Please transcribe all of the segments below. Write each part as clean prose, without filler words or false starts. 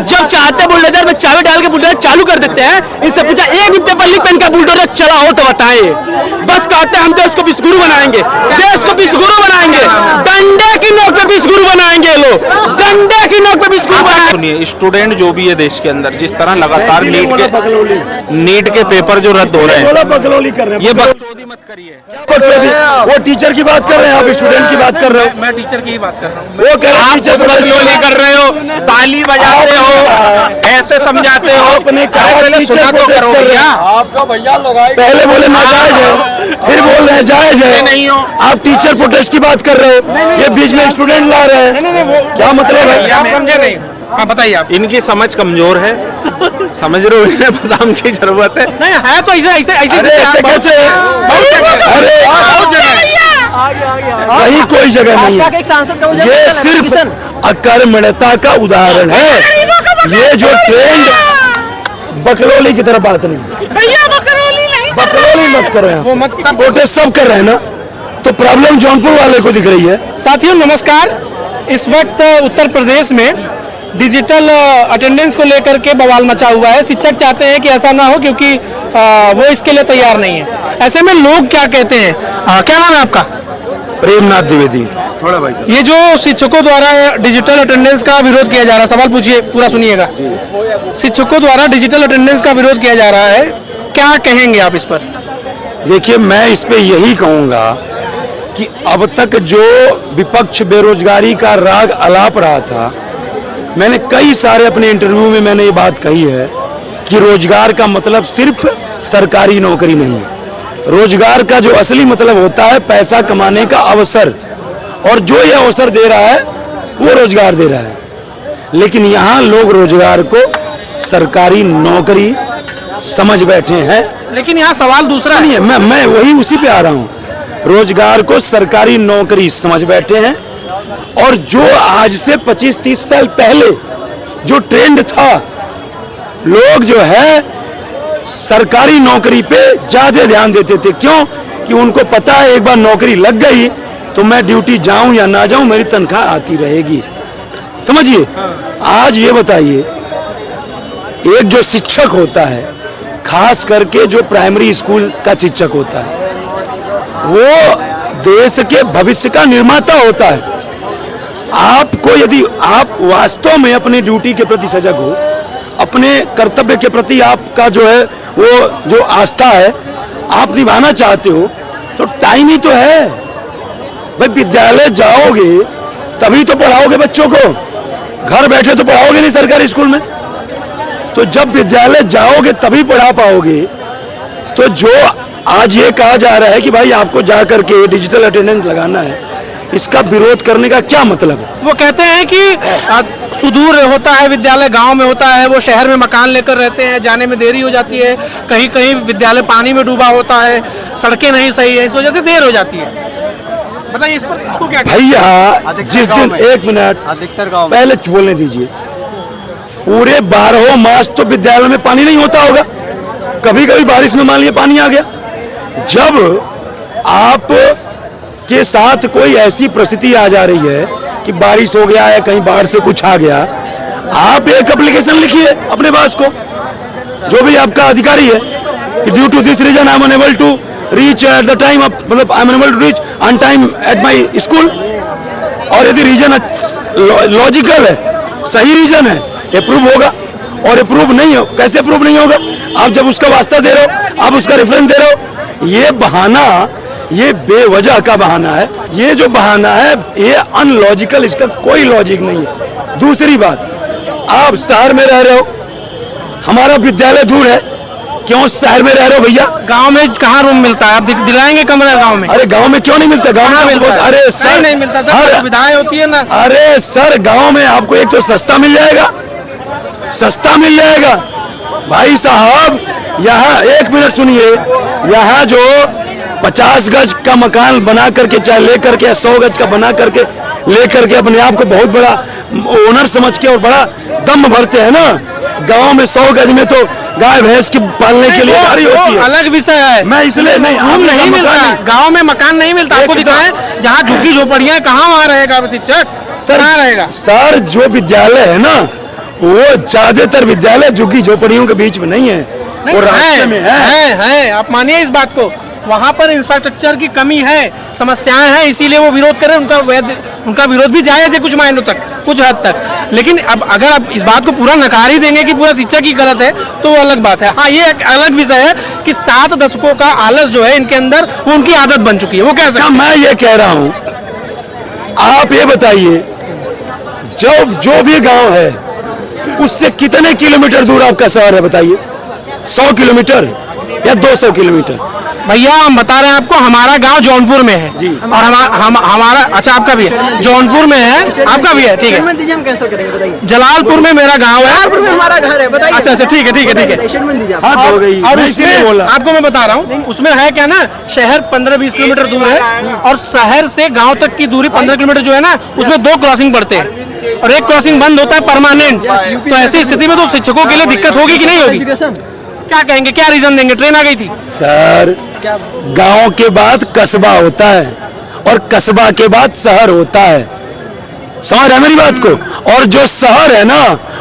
जब चाहते बुलडोजर में चाबी डाल के बुलडोजर चालू कर देते हैं। इनसे पूछा एक भी पेपर लीक पेन का बुलडोजर चला हो तो बताएं। बस कहते हैं हम देश को विश्व गुरु बनाएंगे, देश को विश्व गुरु बनाएंगे, डंडे की नोक पे विश्व गुरु बनाएंगे लोग, डंडे की नोक पे विश्व गुरु बनाएंगे। सुनिए, स्टूडेंट जो भी है देश के अंदर जिस तरह लगातार नीट के पेपर जो रद्द हो रहे हैं, बकलोली कर रहे हैं। ये बकचोदी मत करिए। वो टीचर की बात कर रहे हैं, आप स्टूडेंट की बात कर रहे हो। मैं टीचर की ही बात कर रहा हूँ। वो कह रहे हैं टीचर बकचोदी कर रहे हो, ताली बजाते हो, ऐसे समझाते हो। अपने पहले सुना तो करो भैया। आपका भैया लोग पहले बोले नाजायज है, फिर बोल रहे हैं जायज है। नहीं हो, आप टीचर प्रोटेस्ट की बात कर रहे हो, ये बीच में स्टूडेंट ला रहे हैं, क्या मतलब है? आप समझे नहीं? हाँ बताइए आप। इनकी समझ कमजोर है, समझ रहे हो, इन्हें बादाम की जरूरत है। नहीं है तो ऐसे ऐसे ऐसे अरे ऐसे कैसे? अरे कहीं कोई जगह नहीं है, एक सांसद का ये सिर्फ अकर्मण्यता का उदाहरण है। ये जो ट्रेंड बकलोली की तरफ बात नहीं, भैया बकरोली नहीं, बकलोली मत करो यहाँ। वो मत सब प्रोटेस्ट सब कर रहे हैं ना, तो प्रॉब्लम जौनपुर वाले को दिख रही है। साथियों नमस्कार। इस वक्त उत्तर प्रदेश में डिजिटल अटेंडेंस को लेकर के बवाल मचा हुआ है। शिक्षक चाहते हैं कि ऐसा ना हो क्योंकि वो इसके लिए तैयार नहीं है। ऐसे में लोग क्या कहते हैं? क्या नाम है आपका? प्रेमनाथ द्विवेदी। थोड़ा भाई ये जो शिक्षकों द्वारा डिजिटल अटेंडेंस का विरोध किया जा रहा है, सवाल पूछिए, पूरा सुनिएगा। शिक्षकों द्वारा डिजिटल अटेंडेंस का विरोध किया जा रहा है, क्या कहेंगे आप इस पर? देखिए, मैं इस पे यही कहूंगा कि अब तक जो विपक्ष बेरोजगारी का राग अलाप रहा था, मैंने कई सारे अपने इंटरव्यू में मैंने ये बात कही है कि रोजगार का मतलब सिर्फ सरकारी नौकरी नहीं, रोजगार का जो असली मतलब होता है पैसा कमाने का अवसर, और जो ये अवसर दे रहा है वो रोजगार दे रहा है। लेकिन यहाँ लोग रोजगार को सरकारी नौकरी समझ बैठे हैं। लेकिन यहाँ सवाल दूसरा नहीं है, मैं वही उसी पे आ रहा हूँ। रोजगार को सरकारी नौकरी समझ बैठे हैं, और जो आज से 25-30 साल पहले जो ट्रेंड था, लोग जो है सरकारी नौकरी पे ज्यादा ध्यान देते थे। क्यों? कि उनको पता है एक बार नौकरी लग गई तो मैं ड्यूटी जाऊं या ना जाऊं मेरी तनख्वाह आती रहेगी। समझिए, आज ये बताइए, एक जो शिक्षक होता है, खास करके जो प्राइमरी स्कूल का शिक्षक होता है, वो देश के भविष्य का निर्माता होता है। आपको यदि आप वास्तव में अपने ड्यूटी के प्रति सजग हो, अपने कर्तव्य के प्रति आपका जो है वो जो आस्था है आप निभाना चाहते हो, तो टाइम ही तो है भाई। विद्यालय जाओगे तभी तो पढ़ाओगे बच्चों को, घर बैठे तो पढ़ाओगे नहीं सरकारी स्कूल में। तो जब विद्यालय जाओगे तभी पढ़ा पाओगे। तो जो आज ये कहा जा रहा है कि भाई आपको जा करके डिजिटल अटेंडेंस लगाना है, इसका विरोध करने का क्या मतलब है? वो कहते हैं कि सुदूर होता है विद्यालय, गांव में होता है, वो शहर में मकान लेकर रहते हैं, जाने में देरी हो जाती है, कहीं कहीं विद्यालय पानी में डूबा होता है, सड़कें नहीं सही है, इस वजह से देर हो जाती है। बताइए इस पर, इसको क्या भैया? जिस दिन, एक मिनट अधिकतर गाँव पहले बोलने दीजिए, पूरे 12 मास तो विद्यालय में पानी नहीं होता होगा। कभी कभी बारिश में मान लिया पानी आ गया। जब आप के साथ कोई ऐसी परिस्थिति आ जा रही है कि बारिश हो गया है, कहीं बाढ़ से कुछ आ गया, आप एक एप्लीकेशन लिखिए अपने बॉस को, जो भी आपका अधिकारी है, कि due to this reason I am unable to reach at the time, मतलब I am unable to reach on time at my school. और यदि रीजन लॉजिकल है, सही रीजन है, अप्रूव होगा। और अप्रूव नहीं हो, कैसे अप्रूव नहीं होगा? आप जब उसका वास्ता दे रहे हो, आप उसका रेफरेंस दे रहे हो। ये बहाना, ये बेवजह का बहाना है। ये जो बहाना है ये अनलॉजिकल, इसका कोई लॉजिक नहीं है। दूसरी बात, आप शहर में रह रहे हो, हमारा विद्यालय दूर है, क्यों शहर में रह रहे हो भैया? गांव में कहाँ रूम मिलता है? आप दिलाएंगे कमरा गांव में? अरे गांव में क्यों नहीं मिलता? गांव में मिलता है। अरे सर नहीं मिलता सर, सुविधाएं होती है ना। अरे सर, गांव में आपको एक तो सस्ता मिल जाएगा, सस्ता मिल जाएगा भाई साहब। यहाँ एक मिनट सुनिए, यहाँ जो 50 गज का मकान बना करके, चाहे लेकर के 100 गज का बना करके लेकर के अपने आप को बहुत बड़ा ओनर समझ के और बड़ा दम भरते हैं ना, गांव में 100 गज में तो गाय भैंस की पालने के लिए गाड़ी होती है। अलग विषय है। मैं इसलिए नहीं, रूम नहीं मिलता, गांव में मकान नहीं मिलता। आपको दिखाएं जहाँ झुग्गी झोपड़ियां, कहाँ वहाँ रहेगा शिक्षक? सर रहेगा? सर जो विद्यालय है ना, वो ज्यादातर विद्यालय झुग्गी झोपड़ियों के बीच में नहीं है, वो रास्ते में है। आप मानिए इस बात को, वहाँ पर इंफ्रास्ट्रक्चर की कमी है, समस्याएं हैं, इसीलिए वो विरोध कर रहे हैं। उनका विरोध भी जायज है कुछ मायनों तक, कुछ हद तक। लेकिन अब अगर आप इस बात को पूरा नकार ही देंगे कि पूरा शिक्षा की गलत है, तो वो अलग बात है। हाँ, ये एक अलग विषय है कि 7 दशकों का आलस जो है इनके अंदर, वो उनकी आदत बन चुकी है। वो कैसे? मैं ये कह रहा हूँ, आप ये बताइए, जो भी गांव है उससे कितने किलोमीटर दूर आपका शहर है बताइए? 100 किलोमीटर या 200 किलोमीटर? भैया हम बता रहे हैं आपको, हमारा गांव जौनपुर में है जी, और हमारा अच्छा आपका भी है, जौनपुर में है, आपका भी है, ठीक है। हम कैंसिल करेंगे बताइए? जलालपुर में मेरा गांव है, जलालपुर में हमारा घर है, बताइए। अच्छा, ठीक है। और उसमें आपको मैं बता रहा हूँ, उसमें है क्या ना, शहर 15-20 किलोमीटर दूर है, और शहर से गाँव तक की दूरी 15 किलोमीटर जो है ना, उसमें 2 क्रॉसिंग पड़ते हैं, और एक क्रॉसिंग बंद होता है परमानेंट। तो ऐसी स्थिति में तो शिक्षकों के लिए दिक्कत होगी कि नहीं होगी? क्या कहेंगे, क्या रीजन देंगे? ट्रेन आ गई थी सर, गांव के बाद कस्बा होता है और कस्बा के बाद शहर होता है, समझ रहे मेरी बात को? और जो शहर है ना,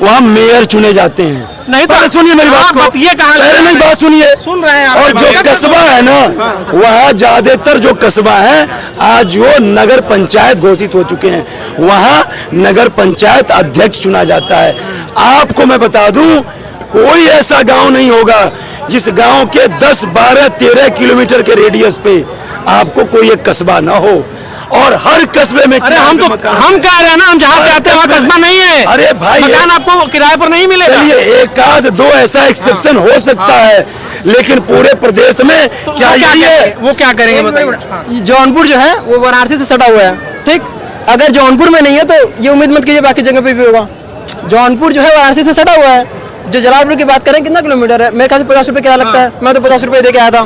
वहाँ मेयर चुने जाते हैं। नहीं तो सुनिए मेरी बात को, ये कहा नहीं बात सुनिए, सुन रहे हैं। और जो कस्बा है ना, वह ज्यादातर जो कस्बा है आज वो नगर पंचायत घोषित हो चुके हैं, वहाँ नगर पंचायत अध्यक्ष चुना जाता है। आपको मैं बता दूं, कोई ऐसा गांव नहीं होगा जिस गांव के 10, 12, 13 किलोमीटर के रेडियस पे आपको कोई एक कस्बा ना हो, और हर कस्बे में। अरे हम कह रहे हैं ना, हम जहाँ से आते हैं वहाँ कस्बा नहीं है। अरे भाई, मकान आपको किराए पर नहीं मिलेगा। चलिए, 1-2 ऐसा एक्सेप्शन हो सकता है, लेकिन पूरे प्रदेश में क्या वो क्या करेंगे बताइए? जौनपुर जो है वो वाराणसी से सटा हुआ है, ठीक? अगर जौनपुर में नहीं है तो ये उम्मीद मत कीजिए बाकी जगह पे भी होगा। जौनपुर जो है वाराणसी से सटा हुआ है। जो जलालपुर की बात करें, कितना किलोमीटर है? मेरे ख्याल से 50 रुपए क्या लगता है, मैं तो 50 रुपए दे के आया था।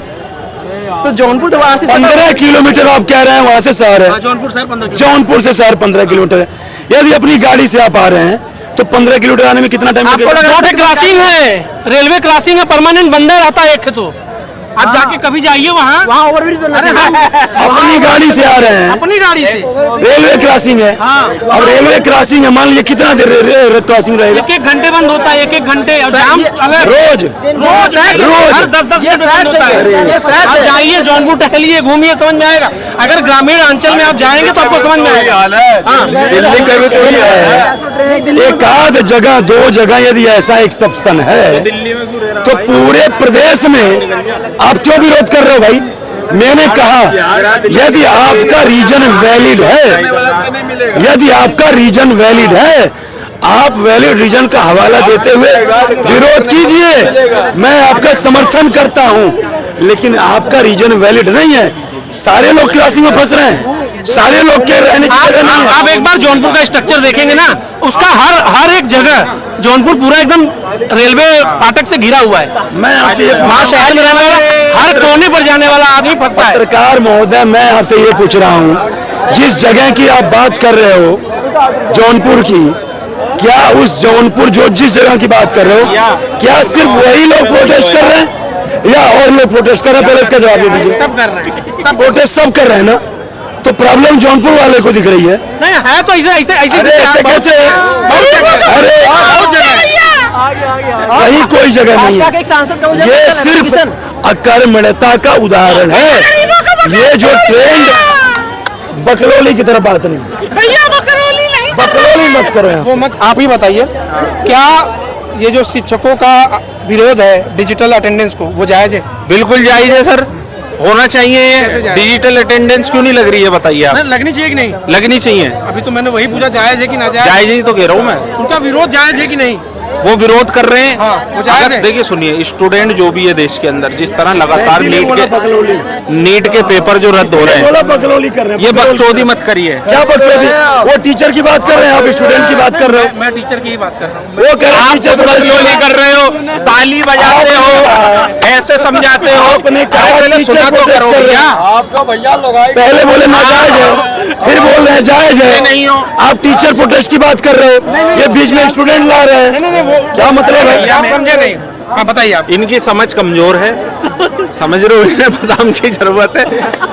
तो जौनपुर तो वाराणसी 15 किलोमीटर आप कह रहे हैं वहाँ से शहर है। जौनपुर शहर 15 जौनपुर से शहर 15 किलोमीटर है। यदि अपनी गाड़ी से आप आ रहे हैं तो 15 किलोमीटर आने में कितना टाइम लगेगा? रोड क्रॉसिंग है, रेलवे क्रॉसिंग है, परमानेंट बंद रहता है एक। तो आप जाके कभी जाइए वहाँ ओवरब्रिज बनना चाहिए। अपनी गाड़ी से आ रहे हैं, अपनी गाड़ी से। रेलवे क्रॉसिंग है। अब रेलवे क्रॉसिंग है, मान लीजिए कितना देर क्रॉसिंग रहेगा? 1-1 घंटे बंद होता है, 1-1 घंटे। रोज हर 10-10 मिनट बंद होता है। आप जाइए, जौनपुर टहलिए, घूमिए, समझ में आएगा। अगर ग्रामीण अंचल में आप जाएंगे तो आपको समझ में आएगा। दिल्ली का भी तो है, 1-2 जगह 2 जगह यदि ऐसा एक्सेप्शन है तो पूरे प्रदेश में आप क्यों विरोध कर रहे हो भाई? मैंने कहा, यदि आपका रीजन वैलिड है, यदि आपका रीजन वैलिड है, आप वैलिड रीजन का हवाला देते हुए विरोध कीजिए, मैं आपका समर्थन करता हूं। लेकिन आपका रीजन वैलिड नहीं है, सारे लोग क्रॉसिंग में फंस रहे हैं, सारे लोग के रहने की जगह नहीं है। आप एक बार जौनपुर का स्ट्रक्चर देखेंगे ना, उसका हर एक जगह जौनपुर पूरा एकदम रेलवे फाटक से घिरा हुआ है। मैं आपसे वहाँ शहर में रहने वाला हर कोने पर जाने वाला आदमी फंसता है। पत्रकार महोदय, मैं आपसे ये पूछ रहा हूँ, जिस जगह की आप बात कर रहे हो जौनपुर की, क्या उस जौनपुर जिस जगह की बात कर रहे हो, क्या सिर्फ वही लोग प्रोटेस्ट कर रहे हैं या और लोग प्रोटेस्ट कर रहे हैं? पहले इसका जवाब दे दीजिए। सब कर रहे हैं, सब प्रोटेस्ट सब कर रहे हैं ना, तो प्रॉब्लम जौनपुर वाले को दिख रही है? नहीं है तो ऐसे ऐसे कैसे? अरे कहीं कोई जगह नहीं है, एक सांसद का ये सिर्फ अकर्मण्यता का उदाहरण है। ये जो ट्रेंड बकरौली की तरफ बात नहीं, बकरौली मत करो यहाँ। वो मत, आप ही बताइए, क्या ये जो शिक्षकों का विरोध है डिजिटल अटेंडेंस को, वो जायज है? बिल्कुल जायज है सर, होना चाहिए। डिजिटल अटेंडेंस क्यों नहीं लग रही है बताइए आप? लगनी चाहिए कि नहीं? लगनी चाहिए। अभी तो मैंने वही पूछा, जायज है कि ना जायज? जायज ही तो कह रहा हूँ मैं। उनका विरोध जायज है कि नहीं? वो विरोध कर रहे हैं। वो जायज है। देखिए सुनिए, स्टूडेंट जो भी है देश के अंदर, जिस तरह लगातार नीट के पेपर जो रद्द हो रहे हैं, बकरौली कर रहे हैं, ये बकचोदी मत करिए। क्या बकचोदी? वो टीचर की बात कर रहे हैं, आप स्टूडेंट की बात कर रहे हो। मैं टीचर की ही बात कर रहा हूँ। वो कह रहे हैं टीचर बकचोदी कर रहे हो, ताली बजाते हो, ऐसे समझाते हो। आपने कहा पहले सुना तो करो भैया। आपका भैया लोग पहले बोले नाजायज है, फिर बोल रहे हैं जायज है। नहीं हो, आप टीचर प्रोटेस्ट की बात कर रहे हो, ये बीच में स्टूडेंट ला रहे हैं, क्या मतलब है? आप समझे नहीं? हाँ बताइए आप। इनकी समझ कमजोर है, समझ रहे हो, इन्हें बादाम की जरूरत है।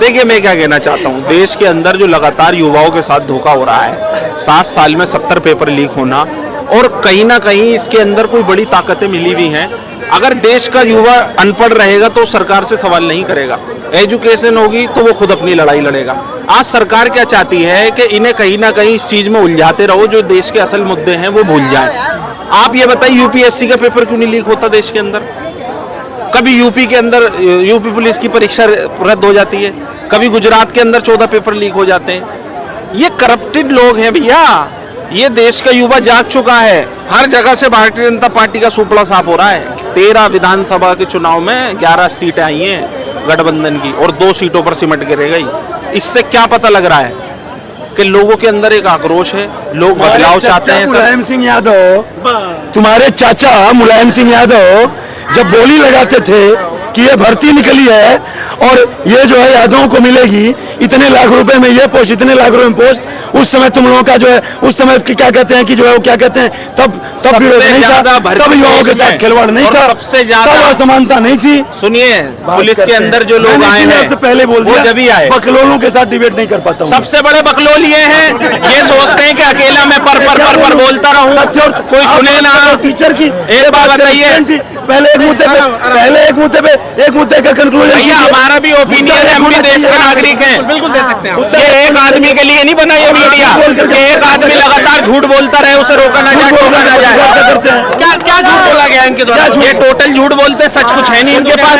देखिए मैं क्या कहना चाहता हूँ, देश के अंदर जो लगातार युवाओं के साथ धोखा हो रहा है, 7 साल में 70 पेपर लीक होना, और कहीं ना कहीं इसके अंदर कोई बड़ी ताकतें मिली हुई हैं। अगर देश का युवा अनपढ़ रहेगा तो सरकार से सवाल नहीं करेगा, एजुकेशन होगी तो वो खुद अपनी लड़ाई लड़ेगा। आज सरकार क्या चाहती है कि इन्हें कहीं ना कहीं इस चीज में उलझाते रहो, जो देश के असल मुद्दे हैं वो भूल जाए। आप ये बताइए, यूपीएससी का पेपर क्यों नहीं लीक होता देश के अंदर? कभी यूपी के अंदर यूपी पुलिस की परीक्षा रद्द हो जाती है, कभी गुजरात के अंदर 14 पेपर लीक हो जाते हैं। ये करप्टेड लोग हैं भैया। ये देश का युवा जाग चुका है। हर जगह से भारतीय जनता पार्टी का सुपड़ा साफ हो रहा है। 13 विधानसभा के चुनाव में 11 सीटें आई हैं गठबंधन की और 2 सीटों पर सिमट के रह गई। इससे क्या पता लग रहा है कि लोगों के अंदर एक आक्रोश है, लोग बदलाव चाहते हैं। मुलायम सिंह यादव, तुम्हारे चाचा मुलायम सिंह यादव जब बोली लगाते थे कि ये भर्ती निकली है और ये जो है यादवों को मिलेगी इतने लाख रुपए में ये पोस्ट, इतने लाख रुपए में पोस्ट, उस समय तुम लोगों का जो है उस समय क्या कहते हैं कि जो है वो क्या कहते हैं, तब विरोध नहीं था, तब युवाओं के साथ खिलवाड़ नहीं था, सबसे ज्यादा तब असमानता नहीं थी। सुनिए, पुलिस के अंदर जो लोग आए हैं, उससे पहले बोल दिया, जब ही आए, बकलोलों के साथ डिबेट नहीं कर पाता हूं। सबसे बड़े बकलोल ये हैं, ये सोचते हैं कि अकेला मैं पर बोलता रहूं, कोई सुने ना। टीचर की एक बात बताइए, पहले एक मुद्दे का कंक्लूजन। भैया हमारा भी ओपिनियन है, हम भी देश का नागरिक हैं, बिल्कुल दे सकते हैं। ये एक आदमी के लिए नहीं बना ये मीडिया कि एक आदमी लगातार झूठ बोलता रहे, उसे रोका ना जाए, टोका ना जाए। क्या झूठ बोला गया इनके द्वारा? ये टोटल झूठ बोलते हैं, सच कुछ है नहीं इनके पास।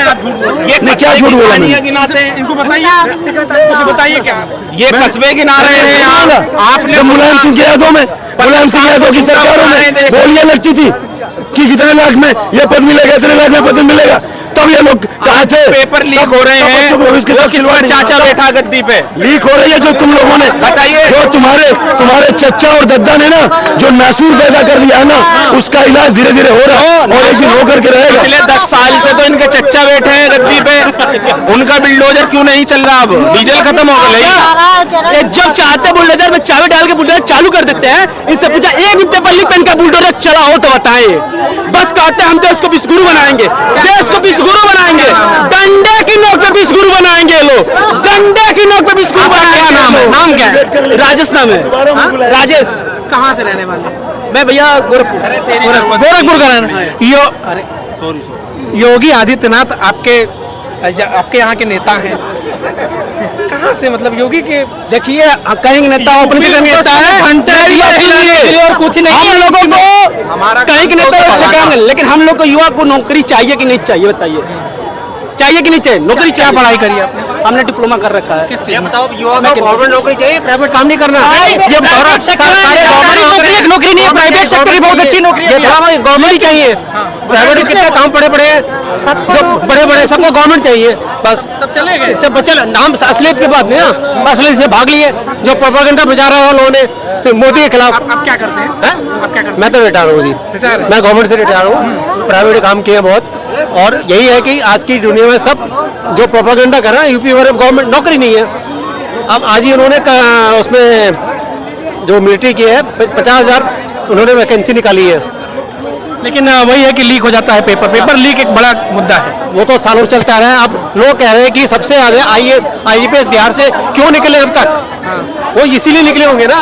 ये क्या झूठ बोला मैंने? गिनाते हैं, इनको बताइए क्या ये कस्बे गिना रहे हैं यहाँ। आपने मुलायम सिंह यादव में, मुलायम सिंह यादव की सरकारों में बोलियां लगती थी कि कितने लाख में ये पद मिलेगा, इतने लाख में पद मिलेगा, तब ये लोग कहा थे पेपर लीक हो रहे हैं। किसका चाचा बैठा गद्दी पे? लीक हो रही है जो तुम लोगों ने, बताइए, जो तुम्हारे चच्चा और दद्दा ने ना जो नासूर पैदा कर दिया है ना, उसका इलाज धीरे धीरे हो रहा है और एक दिन हो करके रहेगा। पिछले 10 साल से तो इनके चच्चा बैठे हैं गद्दी पे, उनका बिल्डोजर क्यों नहीं चल रहा? अब डीजल खत्म हो गया। जब चाहते बुलडोजर में चाबी डाल के बुलडोजर चालू कर देते हैं। इससे पूछा एक भी पेपर लीक पेन का बुलडोजर चला हो तो बताएं। बस कहते हैं हम देश को विश्व गुरु बनाएंगे, देश को विश्व गुरु बनाएंगे, डंडे की नोक पे विश्व गुरु बनाएंगे लोग, डंडे की नोक पे विश्व गुरु बनाएंगे। नाम क्या है? राजेश नाम है। राजेश। कहाँ से रहने वाले? मैं भैया गोरखपुर का रहना। योगी आदित्यनाथ आपके यहाँ के नेता हैं, कहाँ से, मतलब योगी के? देखिए कहीं नेता अपने जगह नेता है, और कुछ नहीं। हम लोगों को कहीं के नेता अच्छा काम है, लेकिन हम लोग को युवा को नौकरी चाहिए कि नहीं चाहिए? बताइए, चाहिए कि नहीं चाहिए? नौकरी क्या चाहिए। पढ़ाई करी आपने? हमने डिप्लोमा कर रखा है। किस चीज में? बताओ, युवा को गवर्नमेंट नौकरी चाहिए, प्राइवेट काम नहीं करना। ये नौकरी नहीं है, प्राइवेट सेक्टर बहुत अच्छी नौकरी है। गवर्नमेंट ही चाहिए। प्राइवेट में कितने काम पड़े हैं, जो बड़े सबको गवर्नमेंट चाहिए, बस सब चले गए। सब बच्चे नाम असलियत की बात नहीं ना, असलियत से भाग लिए जो प्रोपेगेंडा बजा रहा है लोगों ने मोदी के खिलाफ। आप क्या करते हैं? आप क्या करते हैं? मैं तो रिटायर हूँ जी, मैं गवर्नमेंट से रिटायर हूँ, प्राइवेट काम किए बहुत। और यही है कि आज की दुनिया में सब जो प्रोपेगेंडा कर रहे हैं, यूपी में गवर्नमेंट नौकरी नहीं है। अब आज ही उन्होंने उसमें जो मिलिट्री की है 50,000 उन्होंने वैकेंसी निकाली है। लेकिन वही है कि लीक हो जाता है पेपर लीक एक बड़ा मुद्दा है। वो तो सालों चलता रहा है। अब लोग कह रहे हैं कि सबसे आगे IAS बिहार से क्यों निकले अब तक, वो इसीलिए निकले होंगे ना,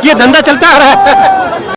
ये धंधा चलता आ रहा है।